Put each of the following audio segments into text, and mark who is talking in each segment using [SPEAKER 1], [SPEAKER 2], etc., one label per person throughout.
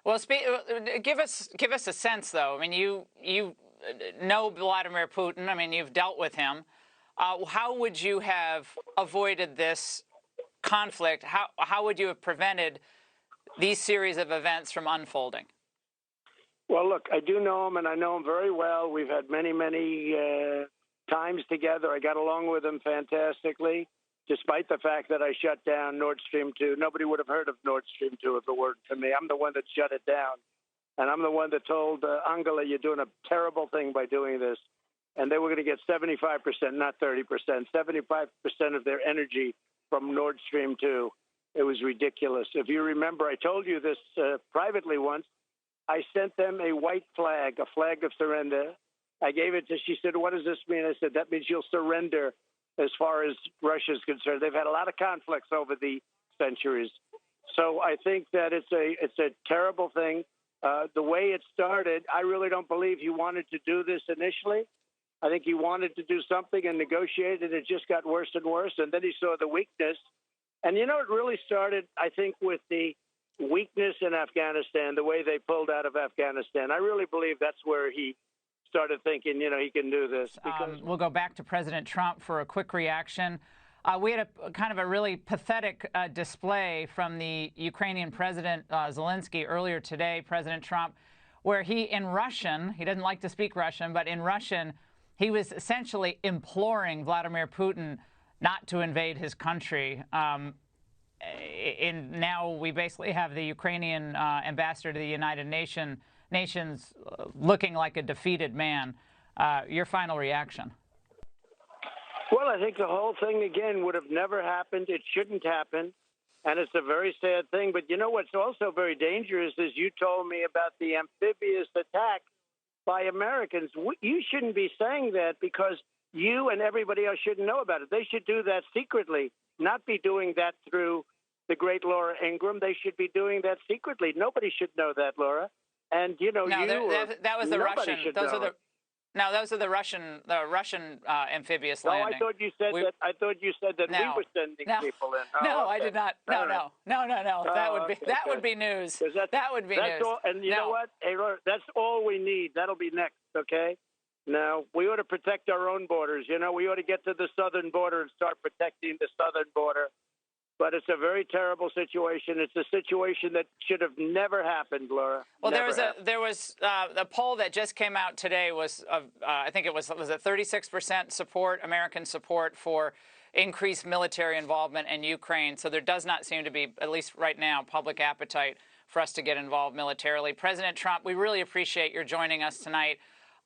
[SPEAKER 1] Well, give us a sense, though. I mean, you know Vladimir Putin. I mean, you've dealt with him. How would you have avoided this conflict? How would you have prevented these series of events from unfolding?
[SPEAKER 2] Well, look, I do know him, and I know him very well. We've had many times together. I got along with him fantastically, despite the fact that I shut down Nord Stream 2. Nobody would have heard of Nord Stream 2 if it weren't for me. I'm the one that shut it down. And I'm the one that told Angela, you're doing a terrible thing by doing this. And they were going to get 75%, not 30%, 75% of their energy from Nord Stream 2. It was ridiculous. If you remember, I told you this privately once. I sent them a white flag, a flag of surrender. I gave it to, she said, what does this mean? I said, that means you'll surrender as far as Russia's concerned. They've had a lot of conflicts over the centuries. So I think that it's a terrible thing. The way it started, I really don't believe he wanted to do this initially. I think he wanted to do something and negotiate, and it just got worse and worse. And then he saw the weakness. And, it really started, I think, with the weakness in Afghanistan, the way they pulled out of Afghanistan. I really believe that's where he started thinking, he can do this.
[SPEAKER 1] We'll go back to President Trump for a quick reaction. We had a kind of a really pathetic display from the Ukrainian President Zelensky earlier today, President Trump, where in Russian, he doesn't like to speak Russian, but in Russian, he was essentially imploring Vladimir Putin not to invade his country. Now we basically have the Ukrainian ambassador to the United Nations looking like a defeated man. Your final reaction?
[SPEAKER 2] Well, I think the whole thing, again, would have never happened. It shouldn't happen. And it's a very sad thing. But what's also very dangerous is you told me about the amphibious attack by Americans. You shouldn't be saying that because you and everybody else shouldn't know about it. They should do that secretly, not be doing that through the great Laura Ingraham. They should be doing that secretly. Nobody should know that, Laura. And,
[SPEAKER 1] no, that was the Russian. Those are the Russian amphibious landing.
[SPEAKER 2] No, I thought you said that. I thought you said that we were sending people in.
[SPEAKER 1] No, I did not. No. That would be news. That would be news.
[SPEAKER 2] All, and you know what? Hey, Laura, that's all we need. That'll be next. Okay. Now we ought to protect our own borders. We ought to get to the southern border and start protecting the southern border. But it's a very terrible situation. It's a situation that should have never happened, Laura.
[SPEAKER 1] Well, there was a poll that just came out today was I think it was 36% support, American support for increased military involvement in Ukraine. So there does not seem to be, at least right now, public appetite for us to get involved militarily. President Trump, we really appreciate your joining us tonight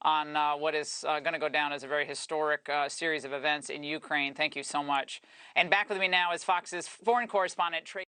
[SPEAKER 1] on what is going to go down as a very historic series of events in Ukraine. Thank you so much. And back with me now is Fox's foreign correspondent, Tracy.